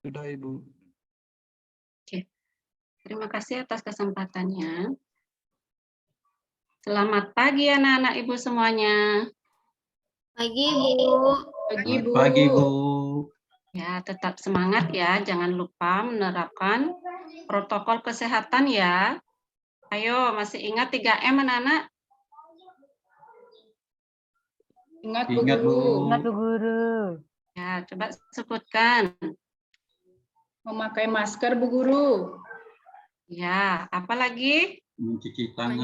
Sudah, Ibu. Oke. Terima kasih atas kesempatannya. Selamat pagi anak-anak Ibu semuanya. Pagi, Bu. Pagi, Selamat Bu. pagi, Bu. Ya, tetap semangat ya. Jangan lupa menerapkan protokol kesehatan ya. Ayo, masih ingat 3M anak-anak? Ingat, Bu Ingat, Bu. Guru. Ingat, Bu Guru. Ya, coba sebutkan. Memakai masker, Bu Guru. Ya, apa lagi? Mencuci Mencuci tangan di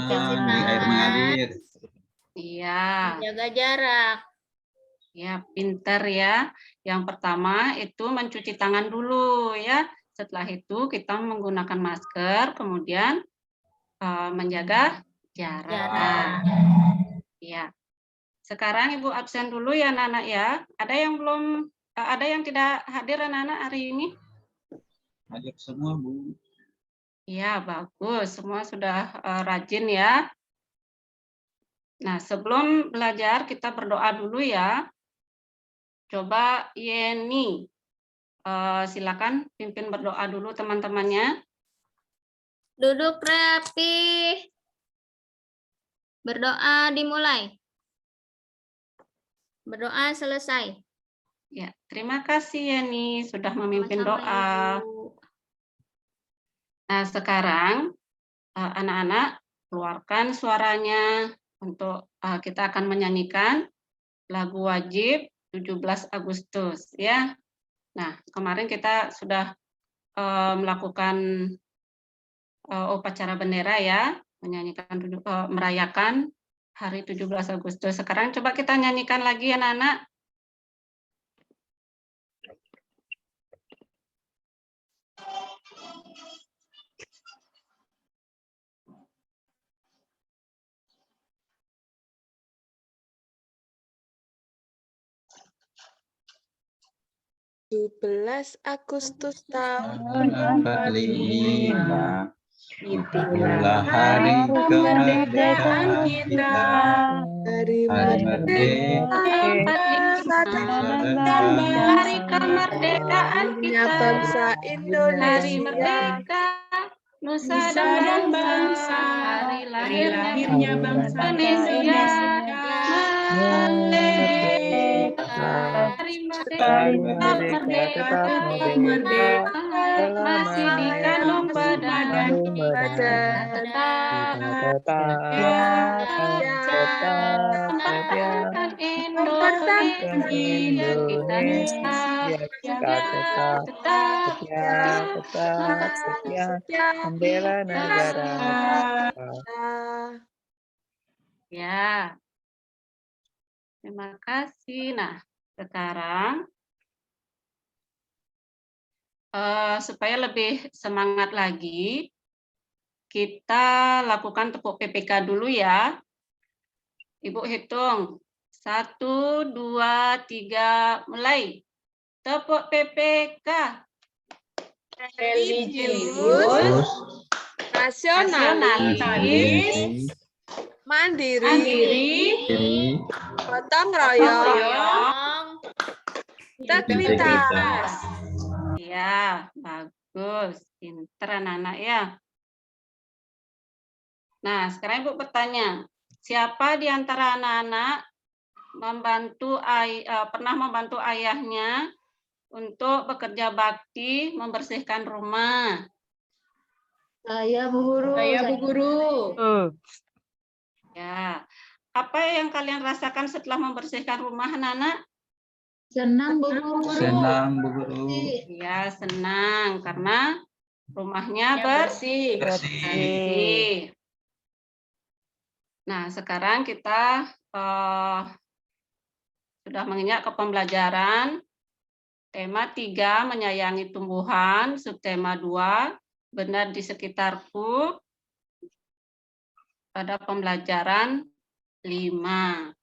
air tangan. mengalir. Iya, Jaga jarak. ya pinter ya. Yang pertama itu mencuci tangan dulu ya. Setelah itu kita menggunakan masker, kemudian menjaga jarak. Jarak. Ya. Sekarang Ibu absen dulu ya anak-anak ya. Ada yang belum, ada yang tidak hadir anak-anak hari ini? Hadir semua, Bu. Ya, bagus. Semua sudah rajin ya. Nah, sebelum belajar kita berdoa dulu ya. Coba Yeni, silakan pimpin berdoa dulu teman-temannya. Duduk rapi. Berdoa dimulai. Berdoa selesai. Ya, terima kasih Yeni sudah memimpin Sama-sama, doa. Ibu. Nah, sekarang anak-anak keluarkan suaranya untuk kita akan menyanyikan lagu wajib 17 Agustus ya. Nah, kemarin kita sudah melakukan upacara bendera ya, merayakan hari 17 Agustus. Sekarang coba kita nyanyikan lagi anak-anak. Agustus tahun Tahun 45. 45. Itulah hari kemerdekaan kita. dari Hari merdeka Hari kemerdekaan punya kita. bangsa Hari Indonesia. merdeka, nusa Nusa dan dan bangsa. bangsa. Hari Hari lahirnya lahirnya bangsa Indonesia. Merdeka. Hari Hari merdeka, merdeka, tetap merdeka. masih di kandung badan. Hari merdeka. Kita tetap setia. Indonesia Indonesia, kita tetap setia membela negara. Ya, terima kasih. Nah, sekarang supaya lebih semangat lagi, kita lakukan tepuk PPK dulu ya. Ibu hitung. 1, 2, 3, mulai. Tepuk PPK. Religius, nasionalis, mandiri, gotong royong, integritas. Ya, bagus. Pinter anak-anak ya. Nah, sekarang Ibu bertanya, siapa di antara anak-anak pernah membantu ayahnya untuk bekerja bakti membersihkan rumah? Saya, Bu Guru. Saya, Bu Guru. Ya. Apa yang kalian rasakan setelah membersihkan rumah, anak-anak? Senang, Bu Guru. Senang, Bu Guru. Ya, senang karena rumahnya bersih. Bersih. Nah, sekarang kita sudah menginjak ke pembelajaran. Tema 3, menyayangi tumbuhan. Subtema 2, benar di sekitarku. Pada pembelajaran 5.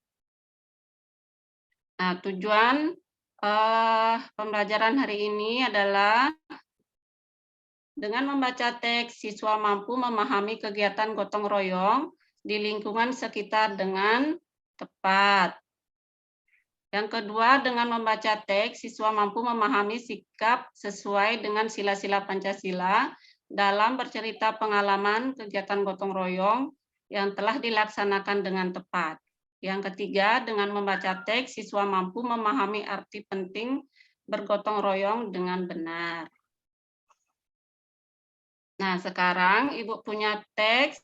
Nah, tujuan pembelajaran hari ini adalah dengan membaca teks, siswa mampu memahami kegiatan gotong royong di lingkungan sekitar dengan tepat. Yang kedua, dengan membaca teks, siswa mampu memahami sikap sesuai dengan sila-sila Pancasila dalam bercerita pengalaman kegiatan gotong royong yang telah dilaksanakan dengan tepat. Yang ketiga, dengan membaca teks, siswa mampu memahami arti penting bergotong royong dengan benar. Nah, sekarang Ibu punya teks.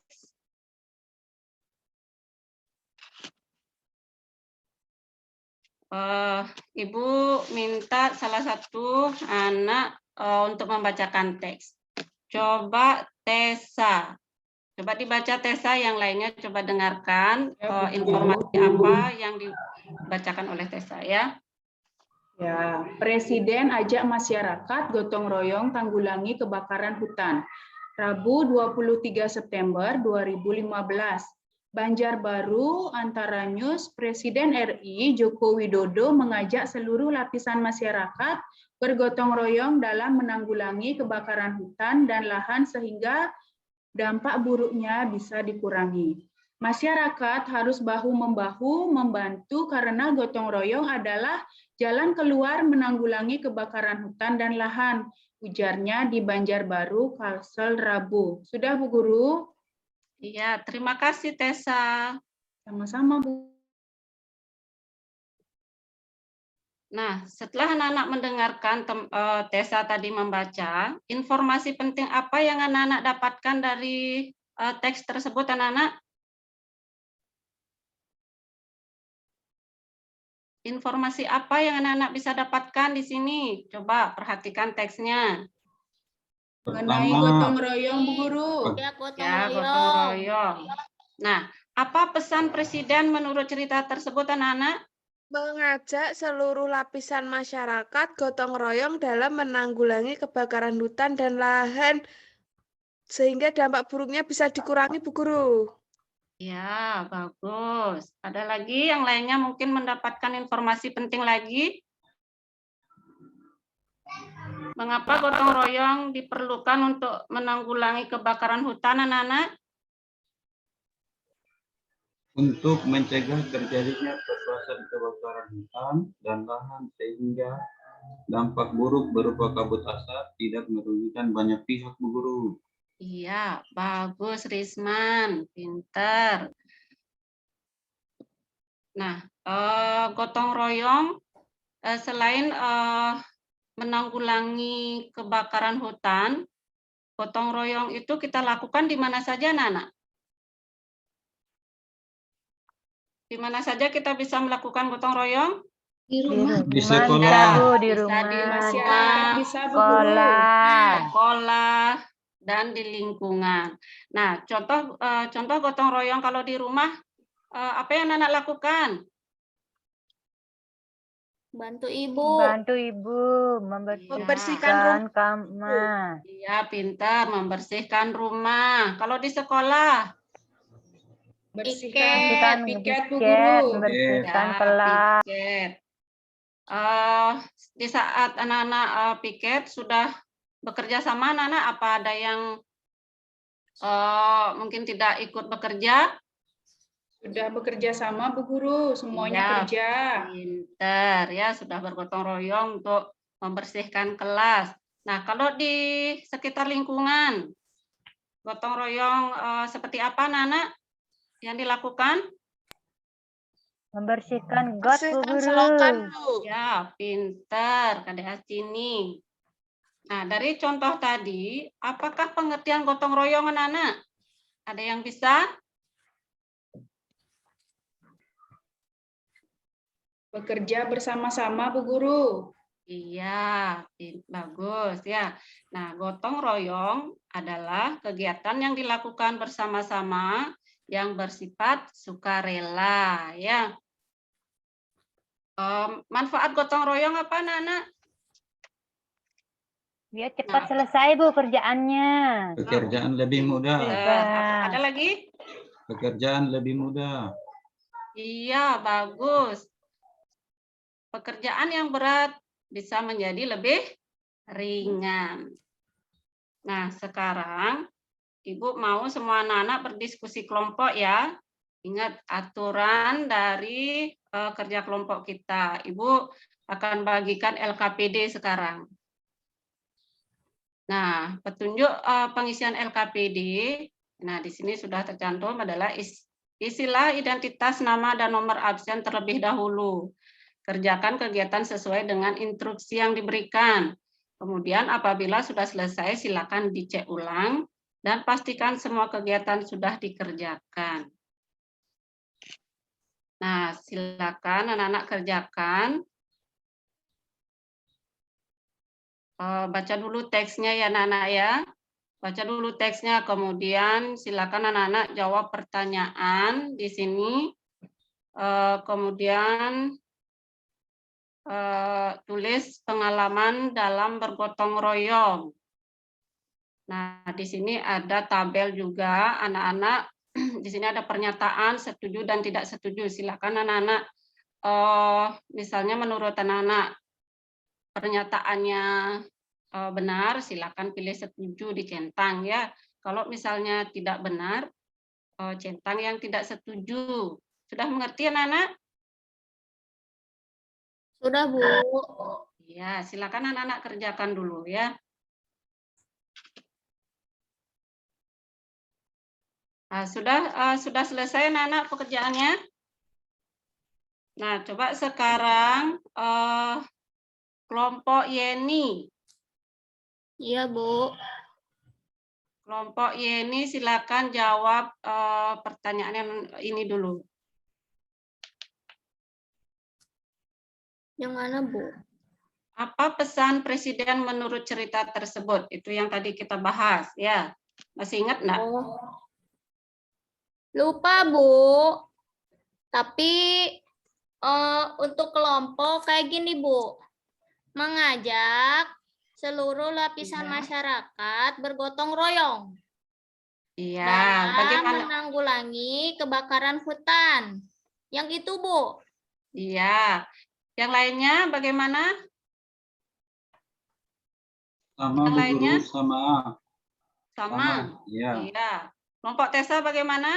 Ibu minta salah satu anak untuk membacakan teks. Coba Tessa. Coba dibaca Tessa, yang lainnya coba dengarkan informasi apa yang dibacakan oleh Tessa ya. Ya, Presiden ajak masyarakat gotong royong tanggulangi kebakaran hutan. Rabu 23 September 2015. Banjarbaru, Antara News, Presiden RI Joko Widodo mengajak seluruh lapisan masyarakat bergotong royong dalam menanggulangi kebakaran hutan dan lahan sehingga dampak buruknya bisa dikurangi. Masyarakat harus bahu-membahu membantu karena gotong royong adalah jalan keluar menanggulangi kebakaran hutan dan lahan, ujarnya di Banjarbaru, Kalsel, Rabu. Sudah, Bu Guru? Iya, terima kasih Tessa. Sama-sama, Bu. Nah, setelah anak-anak mendengarkan Tessa tadi membaca, informasi penting apa yang anak-anak dapatkan dari teks tersebut, anak-anak? Informasi apa yang anak-anak bisa dapatkan di sini? Coba perhatikan teksnya. Mengenai Pertama, gotong royong, Bu Guru. Ya, gotong Ya, royong. gotong royong. Nah, apa pesan Presiden menurut cerita tersebut, anak-anak? Mengajak seluruh lapisan masyarakat gotong royong dalam menanggulangi kebakaran hutan dan lahan sehingga dampak buruknya bisa dikurangi, Bu Guru. Ya, bagus. Ada lagi yang lainnya mungkin mendapatkan informasi penting lagi? Mengapa gotong royong diperlukan untuk menanggulangi kebakaran hutan, anak-anak? untuk mencegah terjadinya perluasan kebakaran hutan dan lahan sehingga dampak buruk berupa kabut asap tidak merugikan banyak pihak, Bu Guru. Iya, bagus Risman, pinter. Nah, gotong royong selain menanggulangi kebakaran hutan, gotong royong itu kita lakukan di mana saja, anak-anak? Di mana saja kita bisa melakukan gotong royong? Di rumah. Di sekolah, Bu, di Bisa rumah. di Masyarakat rumah, bisa, Bu Guru. sekolah, dan di lingkungan. Nah, contoh gotong royong kalau di rumah, apa yang anak lakukan? Bantu ibu. Bantu ibu membersihkan kamar. Iya, pintar, membersihkan rumah. Kalau di sekolah? Bersihkan piket, Bu piket, Guru. membersihkan Ya, kelas. piket. Di saat anak-anak piket sudah bekerja sama, anak-anak apa ada yang mungkin tidak ikut bekerja? Sudah bekerja sama, Bu Guru. Semuanya Ya, kerja. pinter ya, sudah bergotong royong untuk membersihkan kelas. Nah, kalau di sekitar lingkungan, gotong royong seperti apa, anak-anak yang dilakukan? Membersihkan got, Bu Bersihkan Guru. selokan, Bu. Ya, pinter, Kadek Hasini. Nah, dari contoh tadi, apakah pengertian gotong royong, anak-anak? Ada yang bisa? Bekerja bersama-sama, Bu Guru. Iya, bagus ya. Nah, gotong royong adalah kegiatan yang dilakukan bersama-sama yang bersifat sukarela ya. Manfaat gotong royong apa, anak-anak? Biar cepat selesai, Bu, kerjaannya. Pekerjaan lebih mudah. Ada lagi? Pekerjaan lebih mudah. Iya, bagus. Pekerjaan yang berat bisa menjadi lebih ringan. Nah, sekarang Ibu mau semua anak-anak berdiskusi kelompok ya. Ingat aturan dari kerja kelompok kita. Ibu akan bagikan LKPD sekarang. Nah, petunjuk pengisian LKPD, nah di sini sudah tercantum adalah isilah identitas nama dan nomor absen terlebih dahulu. Kerjakan kegiatan sesuai dengan instruksi yang diberikan. Kemudian apabila sudah selesai, silakan dicek ulang dan pastikan semua kegiatan sudah dikerjakan. Nah, silakan anak-anak kerjakan. Baca dulu teksnya ya anak-anak ya. Baca dulu teksnya, kemudian silakan anak-anak jawab pertanyaan di sini. Kemudian tulis pengalaman dalam bergotong royong. Nah, di sini ada tabel juga anak-anak. Di sini ada pernyataan setuju dan tidak setuju. Silakan anak-anak, misalnya menurut anak-anak pernyataannya benar, silakan pilih setuju dicentang ya. Kalau misalnya tidak benar, centang yang tidak setuju. Sudah mengerti anak-anak? Sudah, Bu. Ya, silakan anak-anak kerjakan dulu ya. Nah, sudah selesai anak-anak pekerjaannya? Nah, coba sekarang kelompok Yeni. Iya, Bu. Kelompok Yeni silakan jawab pertanyaan yang ini dulu. Yang mana, Bu? Apa pesan Presiden menurut cerita tersebut? Itu yang tadi kita bahas ya. Masih ingat enggak? Oh. Lupa, Bu. Tapi untuk kelompok kayak gini, Bu. Mengajak seluruh lapisan masyarakat bergotong royong Iya, dalam bagaimana? menanggulangi kebakaran hutan. Yang itu, Bu. Iya. Yang lainnya bagaimana? Sama Yang Bu lainnya? Guru, sama. Sama. Iya. Iya. Kelompok Tessa bagaimana?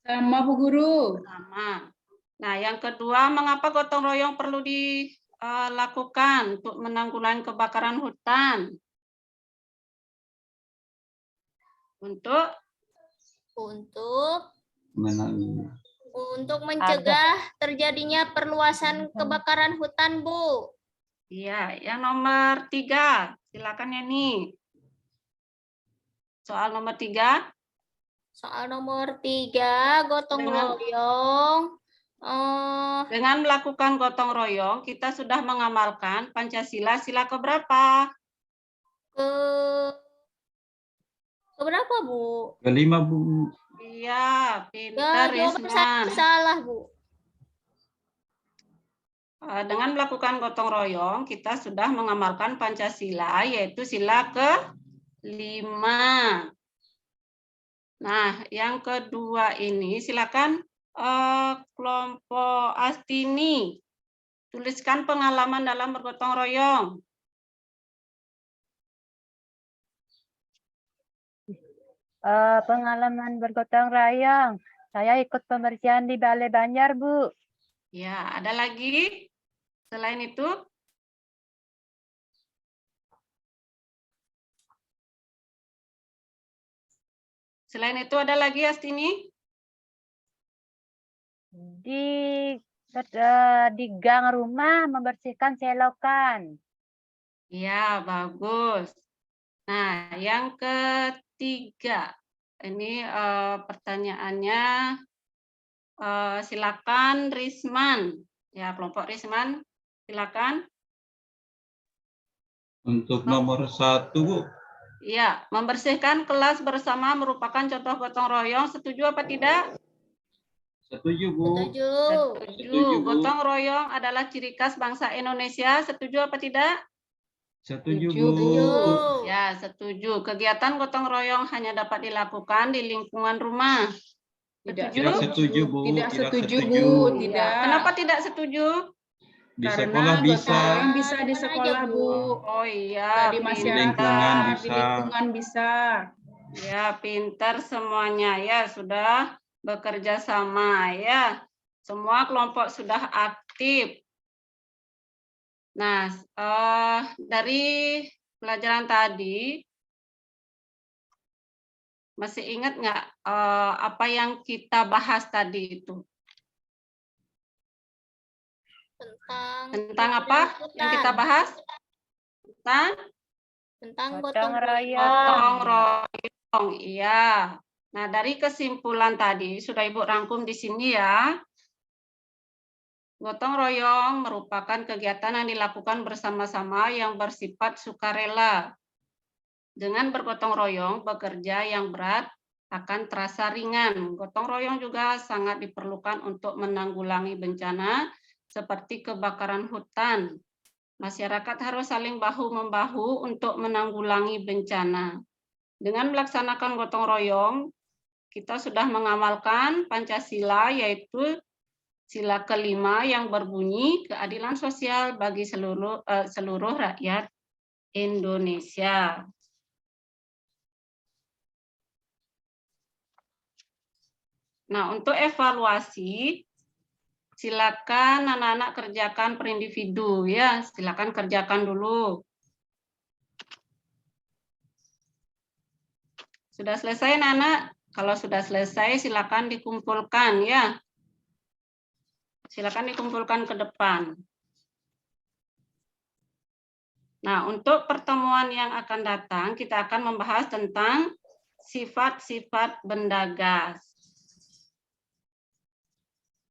Sama Bu Guru. Sama. Nah, yang kedua, mengapa gotong royong perlu dilakukan untuk menanggulangi kebakaran hutan? Untuk mencegah terjadinya perluasan kebakaran hutan, Bu. iya, yang nomor 3, silakan Yeni. Soal nomor 3. Soal nomor 3, gotong royong. Dengan melakukan gotong royong, kita sudah mengamalkan Pancasila sila keberapa? Keberapa, Bu? Kelima, Bu. Iya, pintar Ya, jawaban saya Risman. salah, Bu. Dengan melakukan gotong royong, kita sudah mengamalkan Pancasila, yaitu sila ke-5. Nah, yang kedua ini silakan kelompok Astini. Tuliskan pengalaman dalam bergotong royong. Pengalaman bergotong royong. Saya ikut pembersihan di Balai Banjar, Bu. Ya, ada lagi selain itu? Selain itu ada lagi Astini? Di gang rumah membersihkan selokan. Ya, bagus. Nah, yang ketiga. Ini pertanyaannya silakan Risman. Ya, kelompok Risman, silakan. Untuk nomor 1, Bu. Iya, membersihkan kelas bersama merupakan contoh gotong royong. Setuju apa tidak? Setuju, Bu. Setuju. Setuju. Gotong royong adalah ciri khas bangsa Indonesia. Setuju apa tidak? Setuju, Bu. Setuju. Ya, setuju. Kegiatan gotong royong hanya dapat dilakukan di lingkungan rumah. Tidak setuju, Bu. Tidak setuju, Bu. Iya. Tidak. Kenapa tidak setuju? Di Karena sekolah bisa. gotong royong bisa di Mana sekolah, aja, Bu. Oh iya, Di pintar. lingkungan masyarakat, bisa. di lingkungan bisa. Ya, pintar semuanya. Ya, sudah bekerja sama ya. Semua kelompok sudah aktif. Nah, dari pelajaran tadi masih ingat nggak apa yang kita bahas tadi itu? Tentang apa yang kita bahas? Tentang Gotong gotong royong. Gotong royong, iya. Nah, dari kesimpulan tadi sudah Ibu rangkum di sini ya. Gotong royong merupakan kegiatan yang dilakukan bersama-sama yang bersifat sukarela. Dengan bergotong royong, bekerja yang berat akan terasa ringan. Gotong royong juga sangat diperlukan untuk menanggulangi bencana seperti kebakaran hutan. Masyarakat harus saling bahu-membahu untuk menanggulangi bencana. Dengan melaksanakan gotong royong, kita sudah mengamalkan Pancasila, yaitu sila kelima yang berbunyi keadilan sosial bagi seluruh rakyat Indonesia. Nah, untuk evaluasi, silakan anak-anak kerjakan per individu ya, silakan kerjakan dulu. Sudah selesai anak-anak? Kalau sudah selesai silakan dikumpulkan ya. Silakan dikumpulkan ke depan. Nah, untuk pertemuan yang akan datang kita akan membahas tentang sifat-sifat benda gas.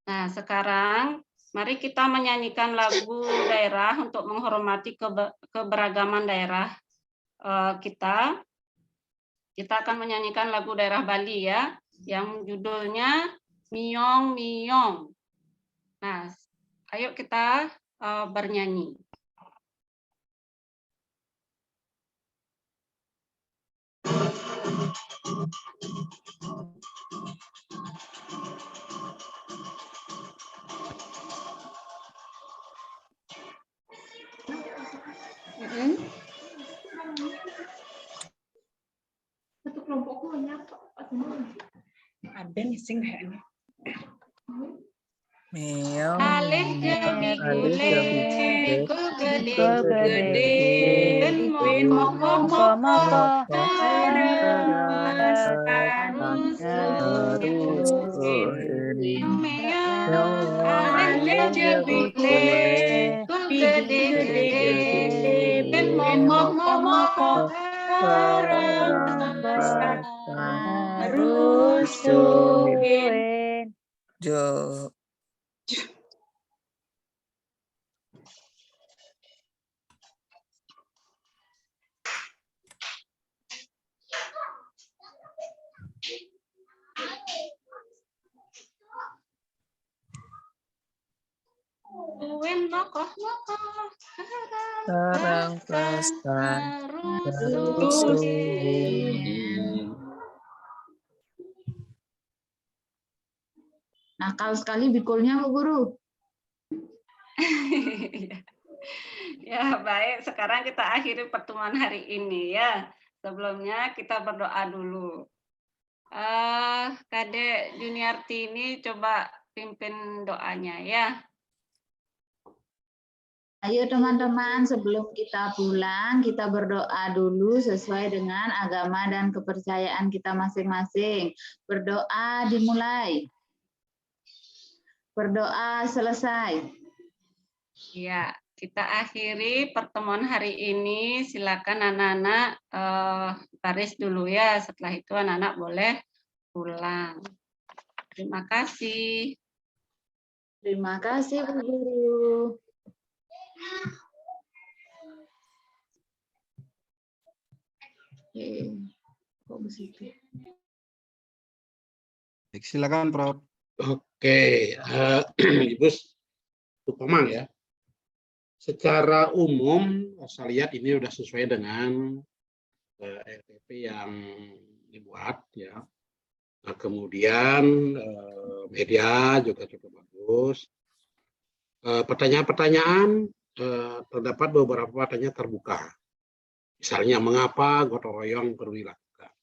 Nah, sekarang mari kita menyanyikan lagu daerah untuk menghormati keberagaman daerah kita. Kita akan menyanyikan lagu daerah Bali ya, yang judulnya Miong Miong. Nah, ayo kita bernyanyi. Satu kelompokku hanya ada missing kayaknya. Meong. Alih jabi kule, ku gede, ben moko Moko-moko. alih jabi kule, ku gede, ben moko Rusuin. Jo. Sarang plastan rusuin. Nakal sekali bikulnya Bu Guru. Ya, baik. Sekarang kita akhiri pertemuan hari ini ya. Sebelumnya kita berdoa dulu. Kadek Juniarti ini coba pimpin doanya ya. Ayo teman-teman, sebelum kita pulang, kita berdoa dulu sesuai dengan agama dan kepercayaan kita masing-masing. Berdoa dimulai. Berdoa selesai. Ya, kita akhiri pertemuan hari ini. Silakan anak-anak baris dulu ya. Setelah itu anak-anak boleh pulang. Terima kasih. Terima kasih Bu Guru. Kok begitu? Silakan Prof. Oke, Ibu Tukomang ya. Secara umum saya lihat ini sudah sesuai dengan RTP yang dibuat ya. Nah, kemudian media juga cukup bagus. Pertanyaan-pertanyaan terdapat beberapa pertanyaan terbuka. Misalnya mengapa gotong royong perlu dilakukan?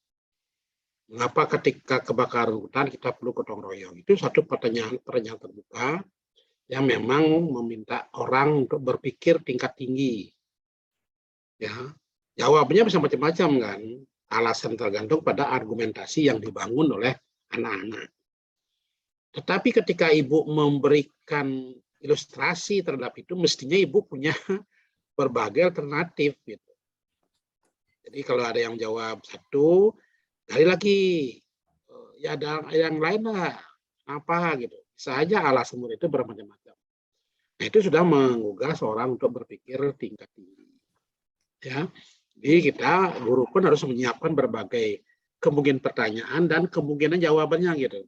Mengapa ketika kebakaran hutan kita perlu gotong royong? Itu satu pertanyaan terbuka yang memang meminta orang untuk berpikir tingkat tinggi. Ya, jawabnya bisa macam-macam kan. Alasan tergantung pada argumentasi yang dibangun oleh anak-anak. Tetapi ketika ibu memberikan ilustrasi terhadap itu, mestinya ibu punya berbagai alternatif gitu. Jadi kalau ada yang jawab satu, kali lagi ya ada yang lain lah apa gitu. Bisa aja alasan itu bermacam-macam. Nah, itu sudah menggugah seorang untuk berpikir tingkat tinggi. Ya. Jadi kita guru pun harus menyiapkan berbagai kemungkinan pertanyaan dan kemungkinan jawabannya gitu.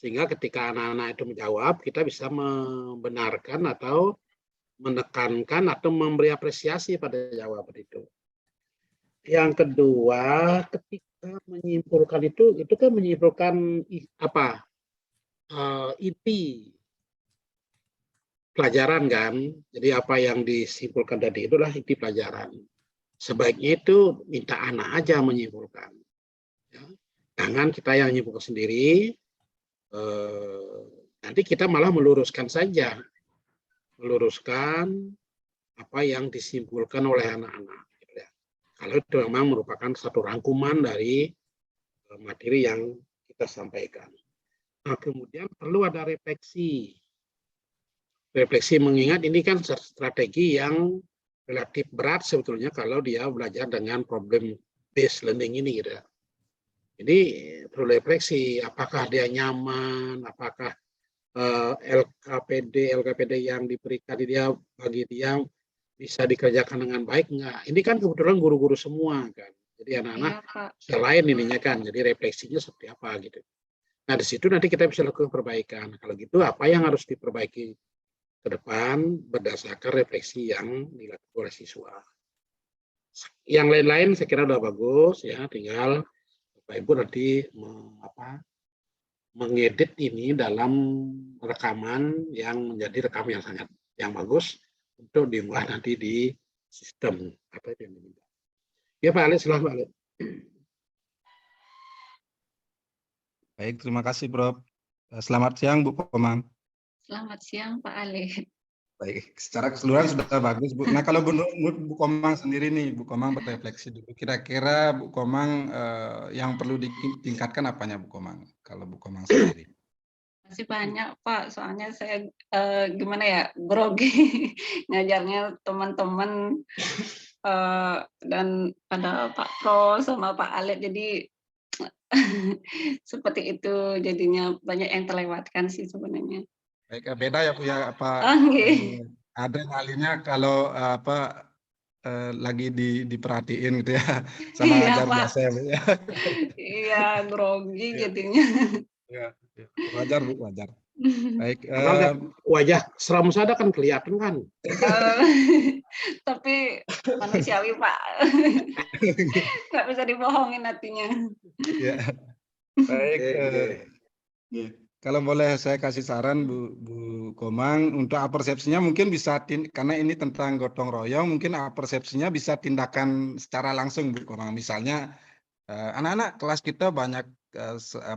Sehingga ketika anak-anak itu menjawab, kita bisa membenarkan atau menekankan atau memberi apresiasi pada jawaban itu. Yang kedua, ketika menyimpulkan itu kan menyimpulkan apa? Inti pelajaran kan. Jadi apa yang disimpulkan tadi itulah inti pelajaran. Sebaiknya itu minta anak aja menyimpulkan. Ya. Jangan kita yang menyimpulkan sendiri. Nanti kita malah meluruskan saja. Meluruskan apa yang disimpulkan oleh anak-anak. Kalau itu memang merupakan satu rangkuman dari materi yang kita sampaikan. Nah, kemudian perlu ada refleksi. Refleksi mengingat ini kan strategi yang relatif berat sebetulnya kalau dia belajar dengan problem based learning ini gitu. Jadi perlu refleksi apakah dia nyaman, apakah LKPD yang diberikan dia bagi dia bisa dikerjakan dengan baik enggak. Ini kan kebetulan guru-guru semua kan. Jadi anak-anak selain ininya kan, jadi refleksinya seperti apa gitu. Nah di situ nanti kita bisa lakukan perbaikan. Kalau gitu apa yang harus diperbaiki ke depan berdasarkan refleksi yang dilakukan oleh siswa. Yang lain-lain saya kira udah bagus ya, tinggal Bapak Ibu nanti mengedit ini dalam rekaman yang menjadi rekam yang sangat bagus untuk diunggah nanti di sistem apa itu yang diminta. Ya Pak Alif, silahkan Pak Alif. Baik, terima kasih Prof. Selamat siang Bu Komang. Selamat siang Pak Alif. Baik, secara keseluruhan sudah bagus Bu. Nah kalau menurut Bu Komang sendiri nih, Bu Komang berrefleksi dulu. Kira-kira Bu Komang yang perlu ditingkatkan apanya Bu Komang? Kalau Bu Komang sendiri. Masih banyak Pak, soalnya saya gimana ya, grogi ngajarnya teman-teman dan ada Pak Pro sama Pak Alif, jadi seperti itu jadinya banyak yang terlewatkan sih sebenarnya. Baik, beda ya Bu ya apa adrenalinnya kalau lagi diperhatiin gitu ya sama iya, ajar Pak. biasa ya Bu ya. Iya, grogi jadinya. Ya, wajar Bu, wajar. Baik, wajah seram saya kan kelihatan kan. Tapi manusiawi Pak, nggak bisa dibohongin hatinya. Ya. Baik, kalau boleh saya kasih saran Bu Komang untuk persepsinya mungkin bisa karena ini tentang gotong royong, mungkin persepsinya bisa tindakan secara langsung Bu Komang. Misalnya anak-anak kelas kita banyak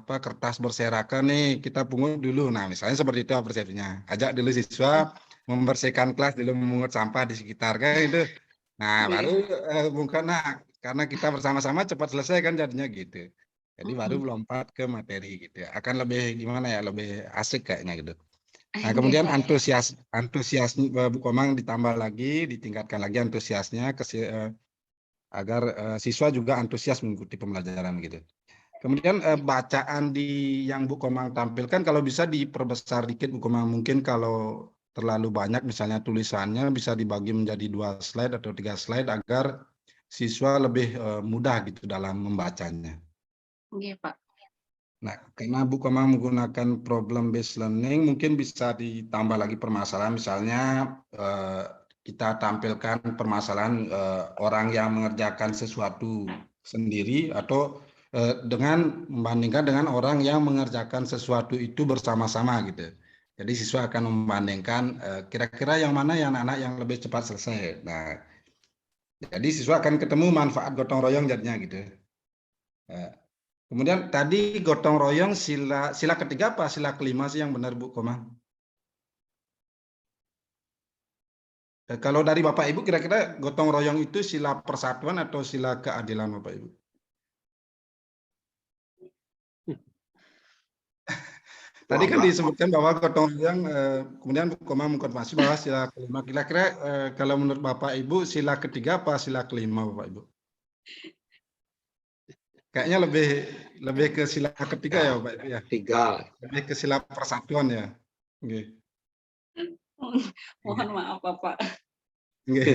kertas berserakan nih, kita pungut dulu. Nah, misalnya seperti itu persepsinya. Ajak dulu siswa membersihkan kelas dulu, memungut sampah di sekitar kan itu. Nah, baru karena kita bersama-sama cepat selesai kan jadinya gitu. Jadi baru lompat ke materi gitu ya. Akan lebih gimana ya, lebih asik kayaknya gitu. Nah, kemudian antusias Bu Komang ditambah lagi, ditingkatkan lagi antusiasnya agar siswa juga antusias mengikuti pembelajaran gitu. Kemudian bacaan yang Bu Komang tampilkan kalau bisa diperbesar dikit Bu Komang. Mungkin kalau terlalu banyak misalnya tulisannya bisa dibagi menjadi 2 slide atau 3 slide agar siswa lebih mudah gitu dalam membacanya. Iya Pak. Nah, karena Bu Komang menggunakan problem based learning mungkin bisa ditambah lagi permasalahan, misalnya kita tampilkan permasalahan orang yang mengerjakan sesuatu sendiri atau membandingkan dengan orang yang mengerjakan sesuatu itu bersama-sama gitu. Jadi siswa akan membandingkan kira-kira yang mana yang anak-anak yang lebih cepat selesai. Nah, jadi siswa akan ketemu manfaat gotong royong jadinya gitu. Kemudian tadi gotong royong sila ketiga apa sila kelima sih yang benar Bu Komang? Kalau dari Bapak Ibu kira-kira gotong royong itu sila persatuan atau sila keadilan Bapak Ibu? Tadi kan disebutkan bahwa gotong royong, kemudian Bu Komang mengkonfirmasi bahwa sila kelima. Kira-kira kalau menurut Bapak Ibu sila ketiga apa sila kelima Bapak Ibu? Kayaknya lebih ke sila ketiga ya Bapak Ibu ya. Tiga. Lebih ke sila persatuan ya. Oke. Mohon maaf Bapak. Oke.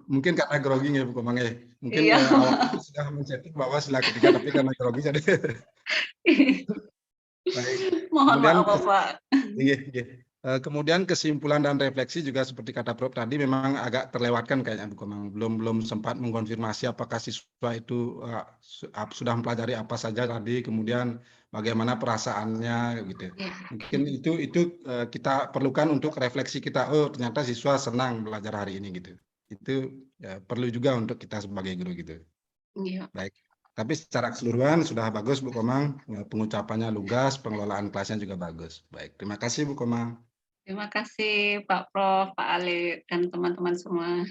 Mungkin karena grogi ya Bu Komang ya. Mungkin Iya. awalnya sudah mencetak bahwa sila ketiga tapi karena grogi jadi. Baik. Mohon Kemudian maaf Bapak. Iya, iya. Kemudian kesimpulan dan refleksi juga seperti kata Prof tadi memang agak terlewatkan kayaknya Bu Komang. Belum sempat mengkonfirmasi apakah siswa itu sudah mempelajari apa saja tadi, kemudian bagaimana perasaannya gitu. Mungkin itu kita perlukan untuk refleksi kita. Oh, ternyata siswa senang belajar hari ini gitu. Itu ya, perlu juga untuk kita sebagai guru gitu. Iya. Baik. Tapi secara keseluruhan sudah bagus Bu Komang, pengucapannya lugas, pengelolaan kelasnya juga bagus. Baik, terima kasih Bu Komang. Terima kasih Pak Prof, Pak Ali, dan teman-teman semua.